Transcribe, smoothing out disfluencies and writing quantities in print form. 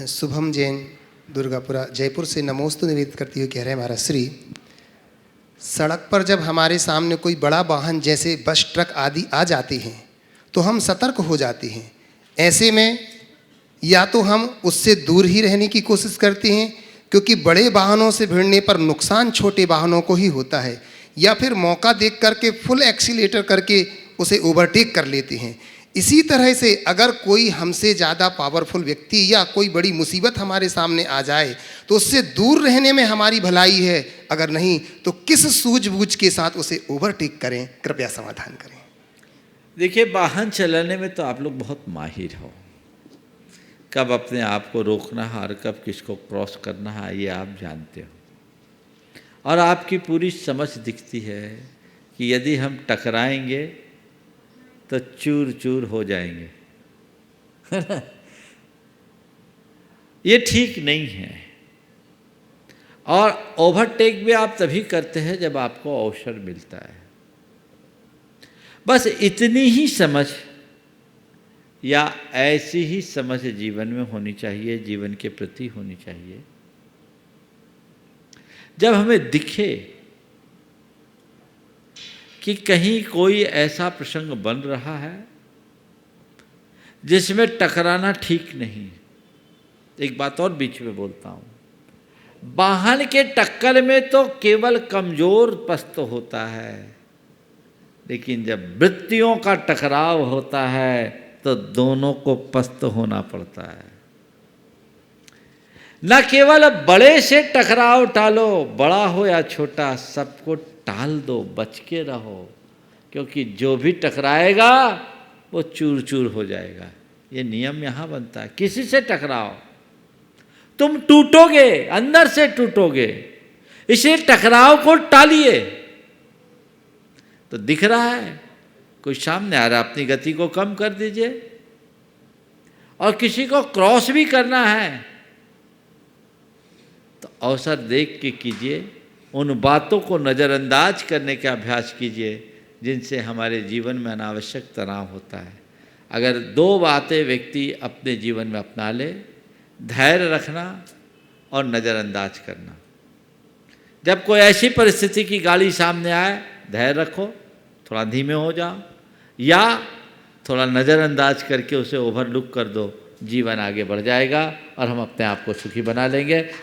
शुभम जैन दुर्गापुरा जयपुर से नमोस्तु निवेदित करती हुई कह रहे हैं महाराज श्री, सड़क पर जब हमारे सामने कोई बड़ा वाहन जैसे बस ट्रक आदि आ जाते हैं तो हम सतर्क हो जाते हैं। ऐसे में या तो हम उससे दूर ही रहने की कोशिश करते हैं क्योंकि बड़े वाहनों से भिड़ने पर नुकसान छोटे वाहनों को ही होता है, या फिर मौका देख करके फुल एक्सीलेटर करके उसे ओवरटेक कर लेते हैं। इसी तरह से अगर कोई हमसे ज़्यादा पावरफुल व्यक्ति या कोई बड़ी मुसीबत हमारे सामने आ जाए तो उससे दूर रहने में हमारी भलाई है, अगर नहीं तो किस सूझबूझ के साथ उसे ओवरटेक करें, कृपया समाधान करें। देखिए, वाहन चलाने में तो आप लोग बहुत माहिर हो, कब अपने आप को रोकना है और कब किसको क्रॉस करना है ये आप जानते हो, और आपकी पूरी समझ दिखती है कि यदि हम टकराएंगे तो चूर चूर हो जाएंगे ये ठीक नहीं है। और ओवरटेक भी आप तभी करते हैं जब आपको अवसर मिलता है। बस इतनी ही समझ या ऐसी ही समझ जीवन में होनी चाहिए, जीवन के प्रति होनी चाहिए। जब हमें दिखे कि कहीं कोई ऐसा प्रसंग बन रहा है जिसमें टकराना ठीक नहीं, एक बात और बीच में बोलता हूँ, वाहन के टक्कर में तो केवल कमजोर पस्त होता है, लेकिन जब वृत्तियों का टकराव होता है तो दोनों को पस्त होना पड़ता है। न केवल बड़े से टकराव टालो, बड़ा हो या छोटा सबको टाल दो, बच के रहो, क्योंकि जो भी टकराएगा वो चूर चूर हो जाएगा। ये नियम यहाँ बनता है। किसी से टकराओ तुम टूटोगे, अंदर से टूटोगे, इसे टकराव को टालिए। तो दिख रहा है कोई सामने आ रहा, अपनी गति को कम कर दीजिए। और किसी को क्रॉस भी करना है तो अवसर देख के कीजिए, उन बातों को नज़रअंदाज करने का अभ्यास कीजिए जिनसे हमारे जीवन में अनावश्यक तनाव होता है। अगर दो बातें व्यक्ति अपने जीवन में अपना ले, धैर्य रखना और नज़रअंदाज करना। जब कोई ऐसी परिस्थिति की गाड़ी सामने आए, धैर्य रखो, थोड़ा धीमे हो जाओ या थोड़ा नज़रअंदाज करके उसे ओवरलुक कर दो, जीवन आगे बढ़ जाएगा और हम अपने आप को सुखी बना लेंगे।